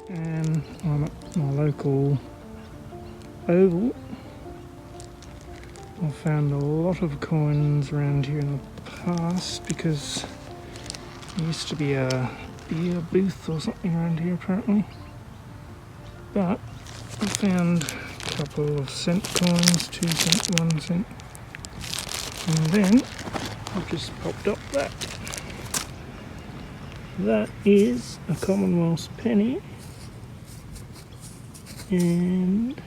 and I'm at my local oval. I found a lot of coins around here in the past because there used to be a beer booth or something around here apparently. But I found a couple of cent coins, 2 cent, 1 cent, and then I've just popped up that. That is a Commonwealth penny, and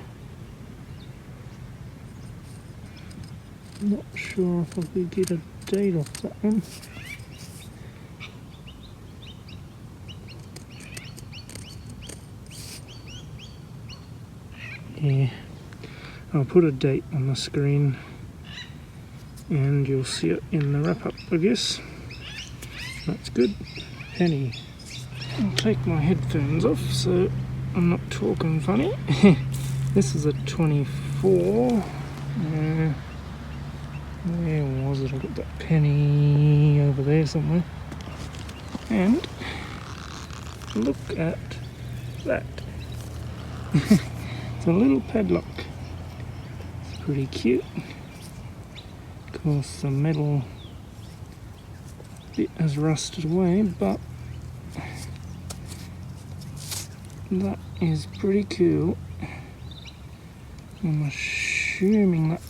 I'm not sure if I could get a date off that one. Yeah, I'll put a date on the screen and you'll see it in the wrap up, I guess. That's good. Penny. I'll take my headphones off so I'm not talking funny. This is a 24. Where was it? I got that penny over there somewhere. And look at that. It's a little padlock. It's pretty cute. Of course the metal bit has rusted away, but that is pretty cool. I'm assuming that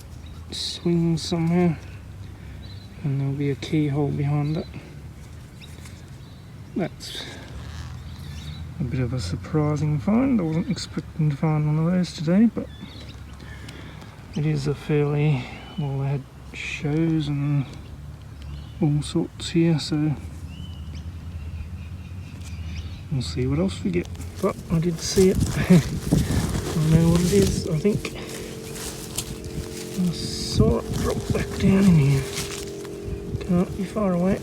swings somewhere and there'll be a keyhole behind it. That's a bit of a surprising find. I wasn't expecting to find one of those today, but it is a fairly, well, they had shows and all sorts here, so we'll see what else we get. But I did see it. I know what it is. I think I saw it drop back down in here. Can't be far away.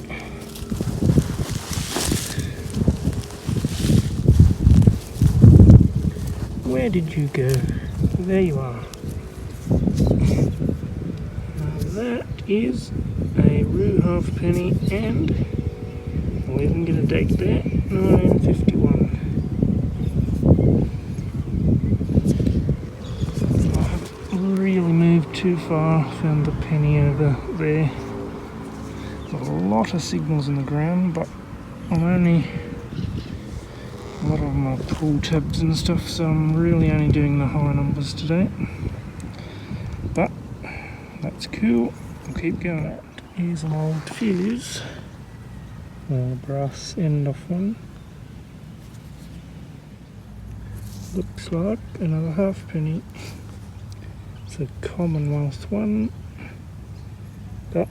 Where did you go? There you are. Now that is a Roo halfpenny, and I'll even get a date there, 1951. I haven't really moved too far, found the penny over there. There's a lot of signals in the ground, but I'm only, a lot of them are pull tabs and stuff, so I'm really only doing the high numbers today. But that's cool, I'll keep going. That is an old fuse, or brass end off one. Looks like another halfpenny. It's a Commonwealth one, but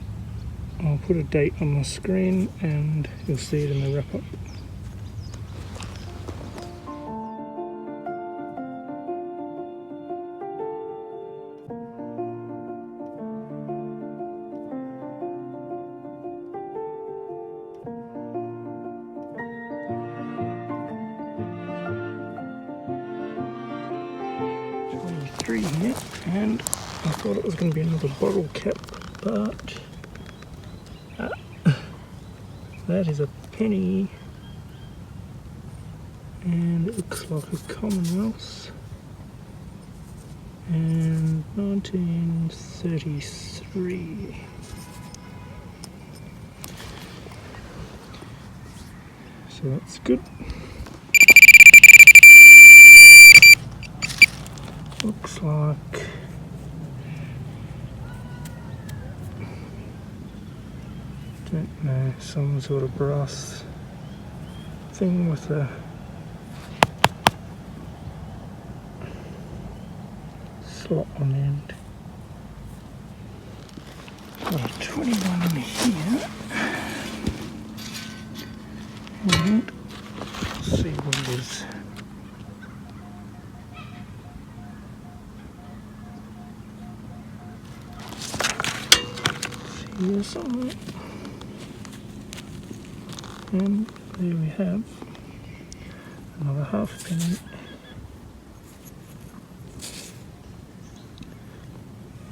I'll put a date on the screen and you'll see it in the wrap up. Here, and I thought it was going to be another bottle cap, but that is a penny, and it looks like a Commonwealth, and 1933. So that's good. Looks like don't know, some sort of brass thing with a slot on the end. Got a 21 in here, and let's see what it is. Here somewhere, and there we have another halfpenny,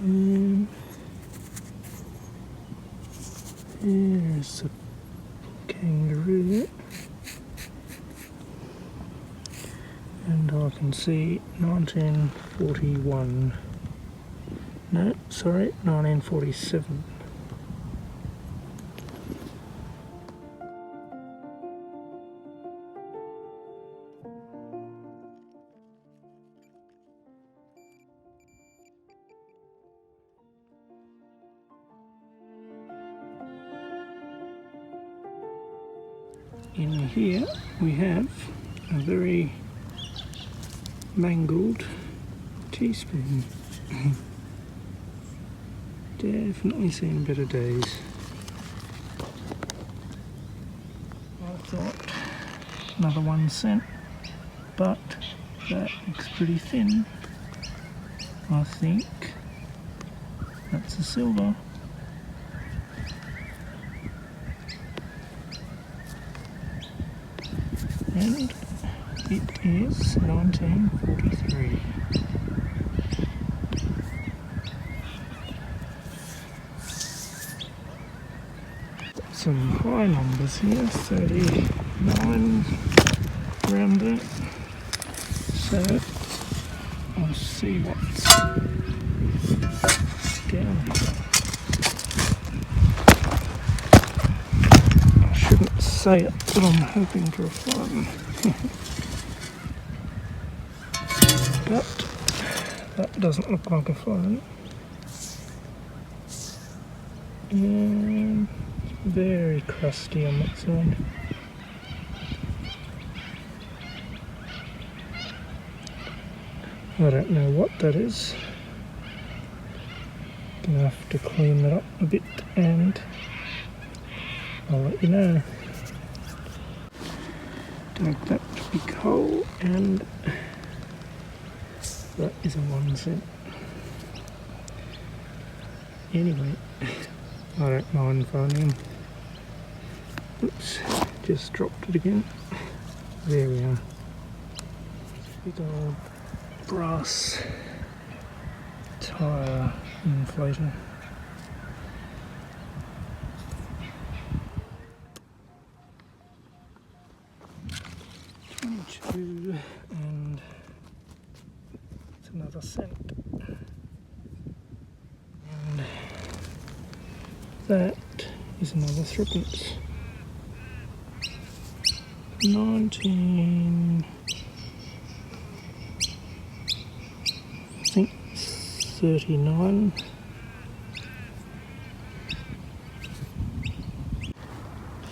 and here's a kangaroo, and I can see 1941. No, sorry, 1947. In here we have a very mangled teaspoon. Definitely seen better days. I thought another 1 cent, but that looks pretty thin. I think that's a silver. And it is 1943. Some high numbers here, 39 around there. So I'll see what's down here. I shouldn't say it, but I'm hoping for a fun. But that doesn't look like a fun. And very crusty on that side. I don't know what that is. Gonna have to clean that up a bit and I'll let you know. Dug that big hole and that is a 1 cent. Anyway, I don't mind finding. Oops, just dropped it again. There we are. Big old brass tyre inflator. $22 and it's another cent. And that is another threepence. 19, I think 39.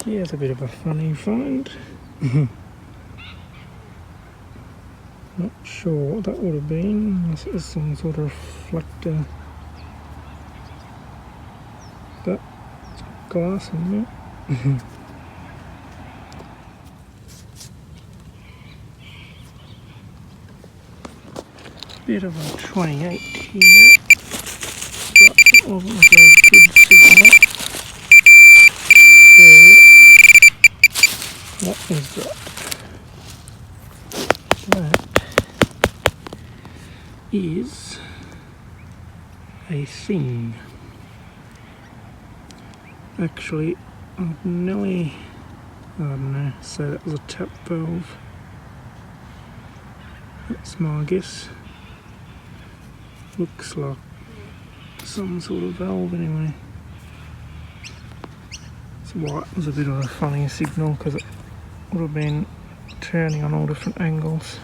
Here's a bit of a funny find. Not sure what that would have been, unless it was some sort of reflector. But it's got glass in there. Bit of a 28 here, but it wasn't a very good signal. So, what is that? That is a thing. Actually, I'd nearly, I don't know, say that was a tap valve. That's my guess. Looks like some sort of valve anyway. So white was a bit of a funny signal because it would have been turning on all different angles.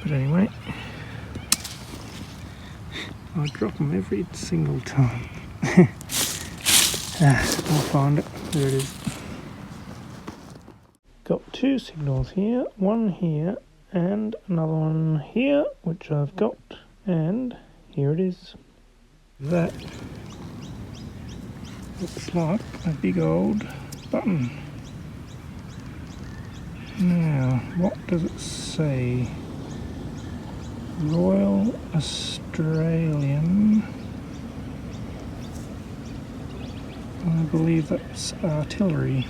But anyway, I drop them every single time. I'll find it. There it is. Got 2 signals here, one here and another one here, which I've got, and here it is. That looks like a big old button. Now, what does it say? Royal Australian. I believe that's artillery.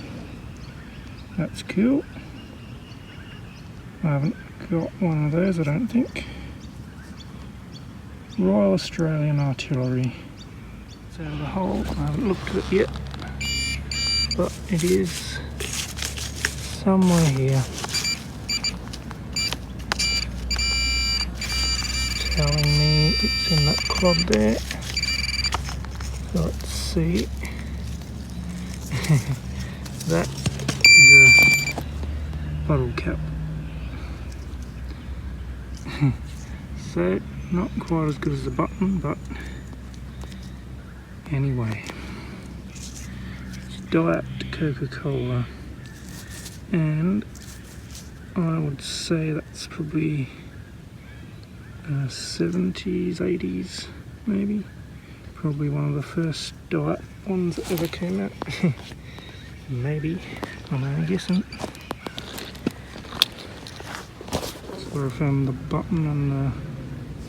That's cool. I haven't got one of those, I don't think. Royal Australian Artillery. It's out of the hole. I haven't looked at it yet, but it is somewhere here. telling me it's in that clod there. So let's see. That is a bottle cap. So not quite as good as the button, but anyway. It's Diet Coca-Cola, and I would say that's probably 70s, 80s maybe. Probably one of the first diet ones that ever came out. Maybe, I'm only guessing. So I found the button and the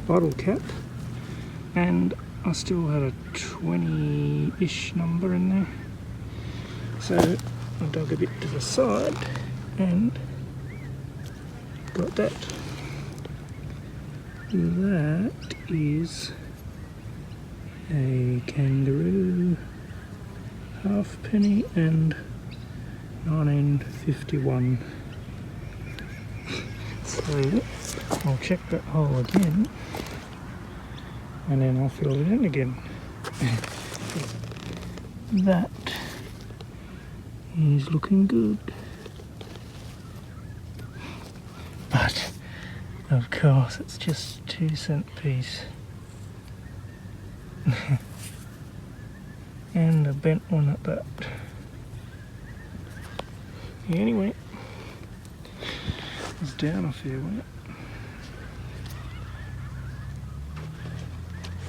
bottle cap, and I still had a 20-ish number in there. So I dug a bit to the side and got that. That is a kangaroo halfpenny and 1951. So I'll check that hole again and then I'll fill it in again. That is looking good. But of course it's just 2-cent piece. And a bent one at that. Anyway, it's down a fair way.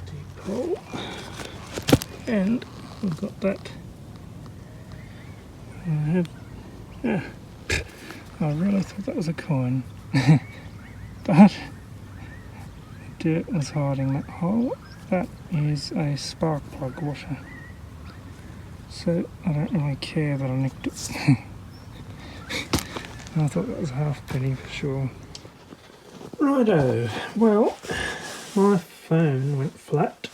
Deep hole. And we've got that. Yeah, I really thought that was a coin. But dirt was hiding that hole. That is a spark plug washer. So I don't really care that I nicked it. I thought that was a halfpenny for sure. Righto, well, my phone went flat.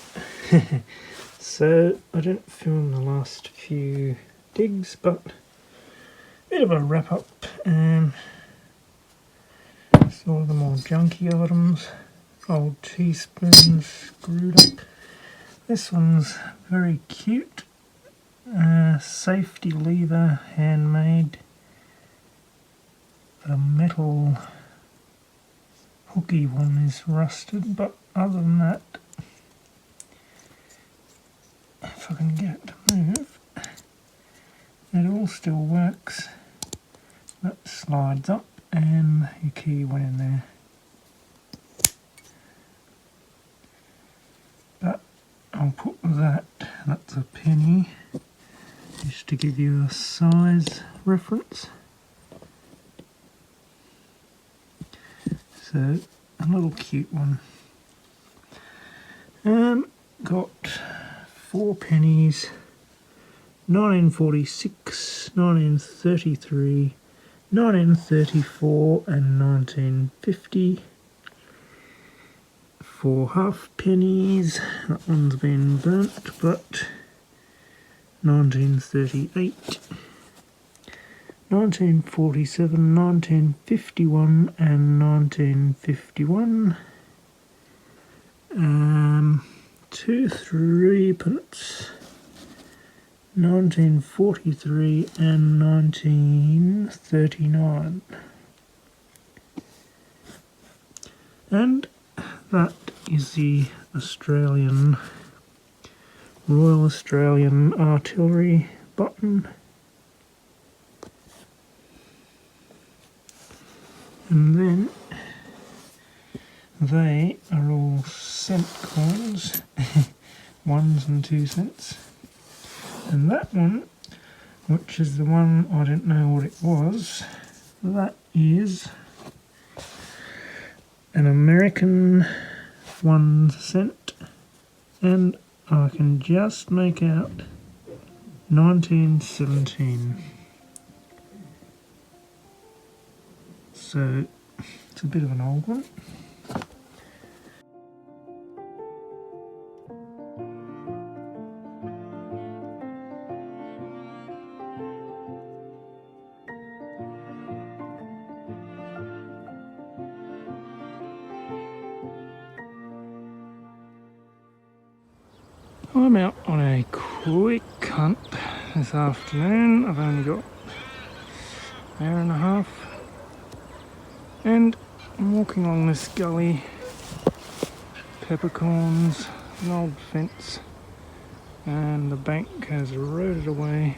So I didn't film the last few digs, but a bit of a wrap up. Saw the more junky items, old teaspoons screwed up. This one's very cute. Safety lever, handmade. The metal hooky one is rusted, but other than that, if I can get it to move, it all still works. That slides up and your key went in there. But I'll put that, that's a penny, just to give you a size reference. So, a little cute one. Got 4 pennies, 1946, 1933, 1934 and 1950. 4 half pennies, that one's been burnt, but 1938, 1947, 1951 and 1951. 2 3-pence, 1943 and 1939. And that is the Royal Australian Artillery button. And then they are all cent coins, 1s and 2 cents. And that one, which is the one I didn't know what it was, that is an American 1 cent, and I can just make out 1917. So it's a bit of an old one. I'm out on a quick hunt this afternoon. I've only got an hour and a half, and I'm walking along this gully, peppercorns, an old fence, and the bank has eroded away,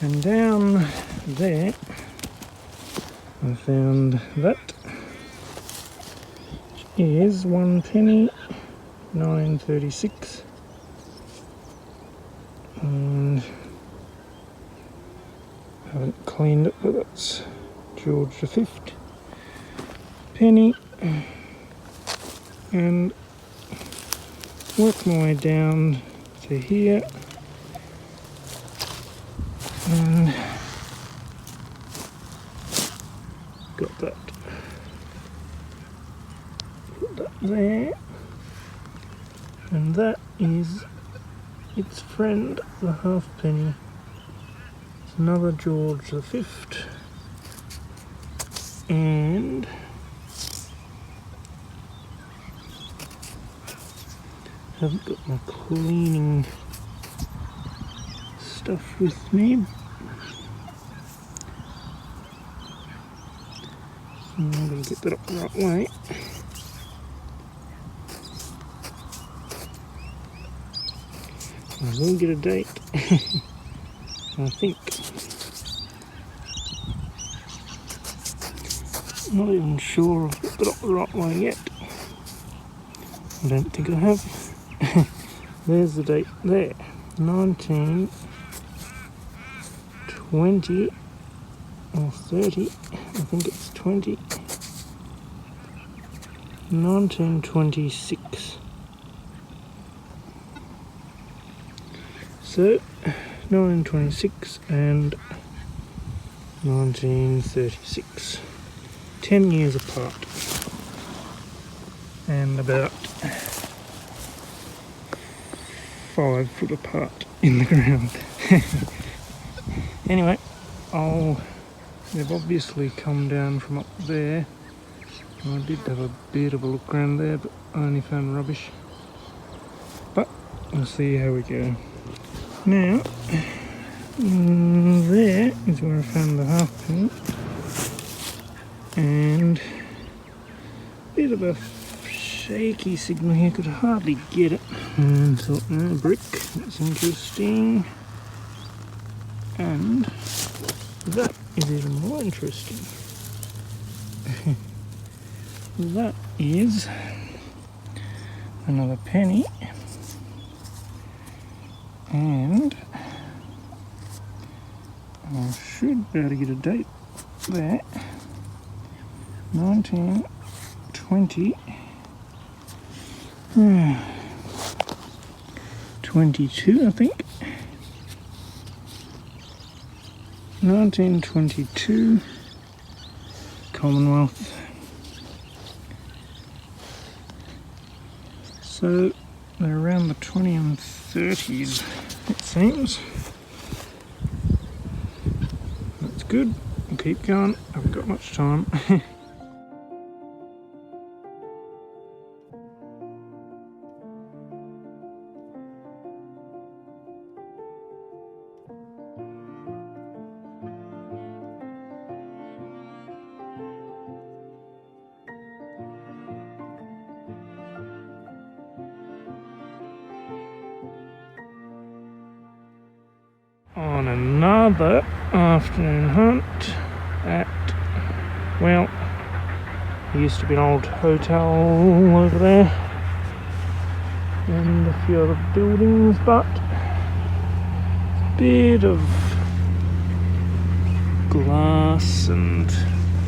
and down there I found that is 1 penny, 9.36, and I haven't cleaned it, but that's George V penny, and work my way down to here, and got that. Put that there, and that is its friend, the halfpenny. It's another George V, and haven't got my cleaning stuff with me. I'm going to get that up the right way. I will get a date, I think. Not even sure I've got that up the right way yet. I don't think I have. There's the date there. 19, 20, or 30. I think it's 20. 1926. So, 1926 and 1936. 10 years apart. And about 5 foot apart in the ground. Anyway, they've obviously come down from up there. I did have a bit of a look around there, but I only found rubbish. But we'll see how we go. Now, there is where I found the halfpenny, and a bit of a shaky signal here, could hardly get it, and thought, no, brick, that's interesting, and that is even more interesting. That is another penny, and I should be able to get a date there. 1920, 22, I think. 1922, Commonwealth. So they're around the 20 and 30s, it seems. That's good. We'll keep going. Haven't got much time. On another afternoon hunt at, well, there used to be an old hotel over there and a few other buildings, but a bit of glass and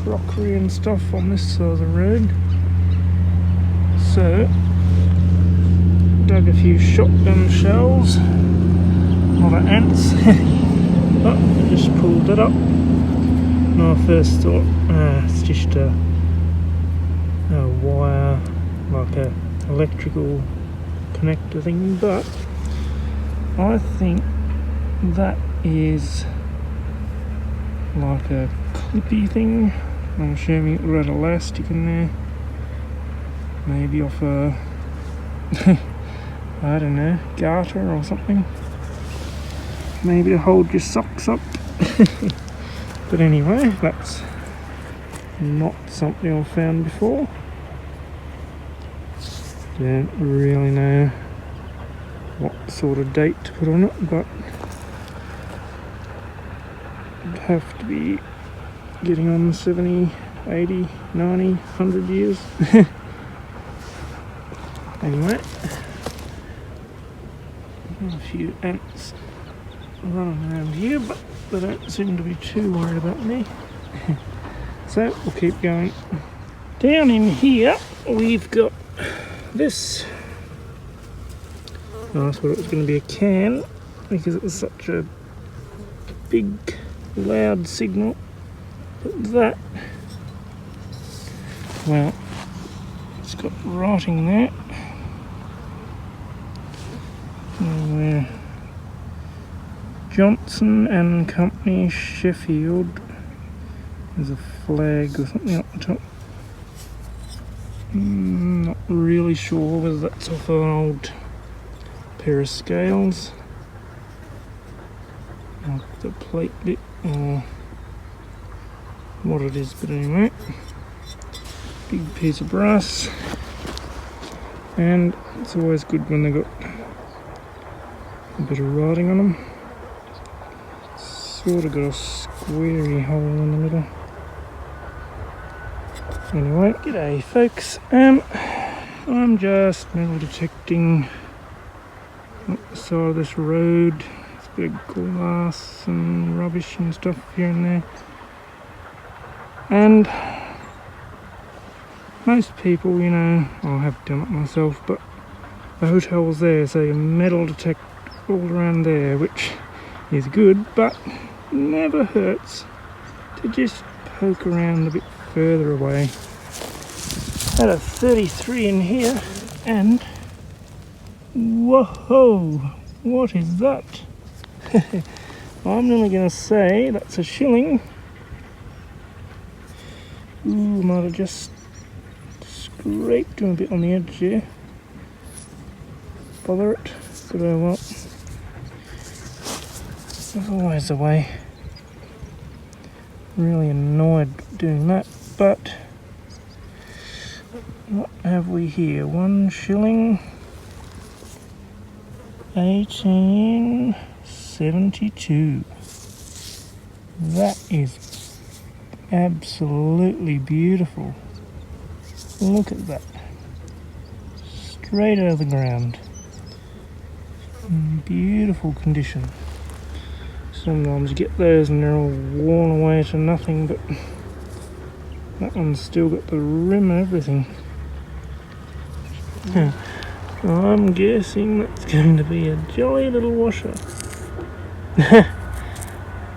crockery and stuff on this side of the road. So, dug a few shotgun shells. A lot of ants. But I just pulled that up, and I first thought, it's just a wire, like a electrical connector thing, but I think that is like a clippy thing. I'm assuming it would have elastic in there, maybe off a I don't know, garter or something. Maybe to hold your socks up. But anyway, that's not something I've found before. Don't really know what sort of date to put on it, but it'd have to be getting on 70, 80, 90, 100 years. Anyway, there's a few ants running around here, but they don't seem to be too worried about me. So we'll keep going. Down in here we've got this. I thought it was going to be a can because it was such a big loud signal, but that, well, it's got writing there. Johnson and Company, Sheffield. There's a flag or something up the top. Not really sure whether that's off an old pair of scales, like the plate bit, or what it is, but anyway, big piece of brass, and it's always good when they've got a bit of writing on them. Sort of got a squarey hole in the middle. Anyway, g'day folks. I'm just metal detecting up the side of this road. There's a bit of glass and rubbish and stuff here and there. And most people, you know, I have done it myself, but the hotel's there, so you metal detect all around there, which is good, but never hurts to just poke around a bit further away. Had a 33 in here, and whoa, what is that? I'm only going to say that's a shilling. Ooh, might have just scraped him a bit on the edge there. Bother it, but oh well. There's always a way. Really annoyed doing that, but what have we here? 1 shilling, 1872. That is absolutely beautiful. Look at that. Straight out of the ground. In beautiful condition. Sometimes you get those and they're all worn away to nothing, but that one's still got the rim and everything. I'm guessing that's going to be a jolly little washer.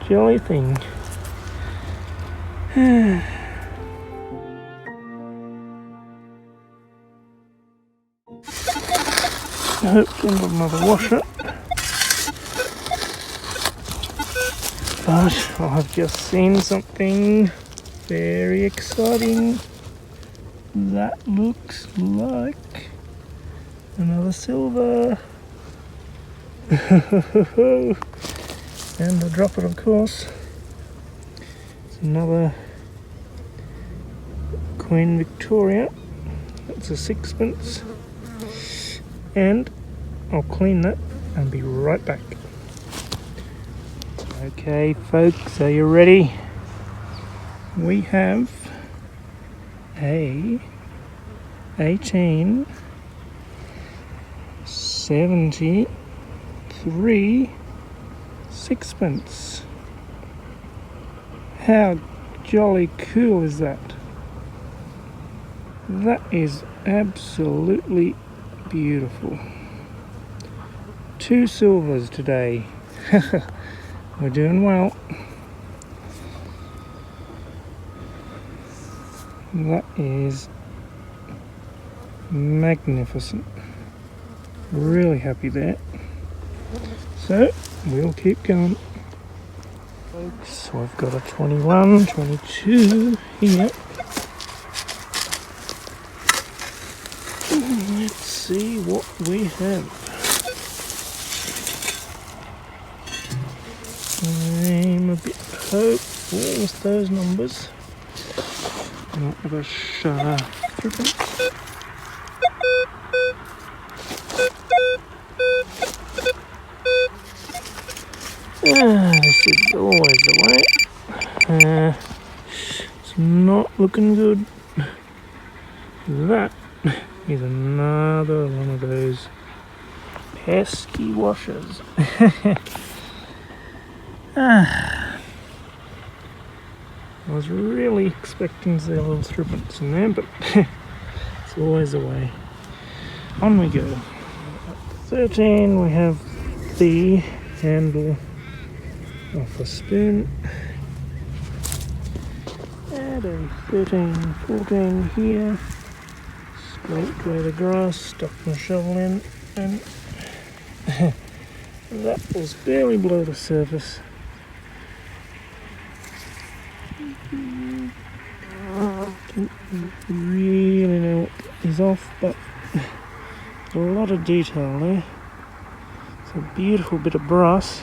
Jolly thing. I hope there's another washer. But I've just seen something very exciting. That looks like another silver. And a dropper, of course. It's another Queen Victoria. That's a 6pence. And I'll clean that and be right back. Okay folks, are you ready? We have a 1873 6pence. How jolly cool is that? That is absolutely beautiful. 2 silvers today. We're doing well. That is magnificent. Really happy there. So we'll keep going. Folks, so I've got a 21, 22 here. Let's see what we have. I'm a bit hopeful with those numbers. Not of a sharp threepence. This is always the way. It's not looking good. That is another one of those pesky washers. I was really expecting to see a little threepence in there, but it's always the way. On we go. At 13 we have the handle off a spoon. And a 13, 14 here. Straight where the grass, stuck my shovel in, and that was barely below the surface. Don't really know what is off, but a lot of detail there. It's a beautiful bit of brass.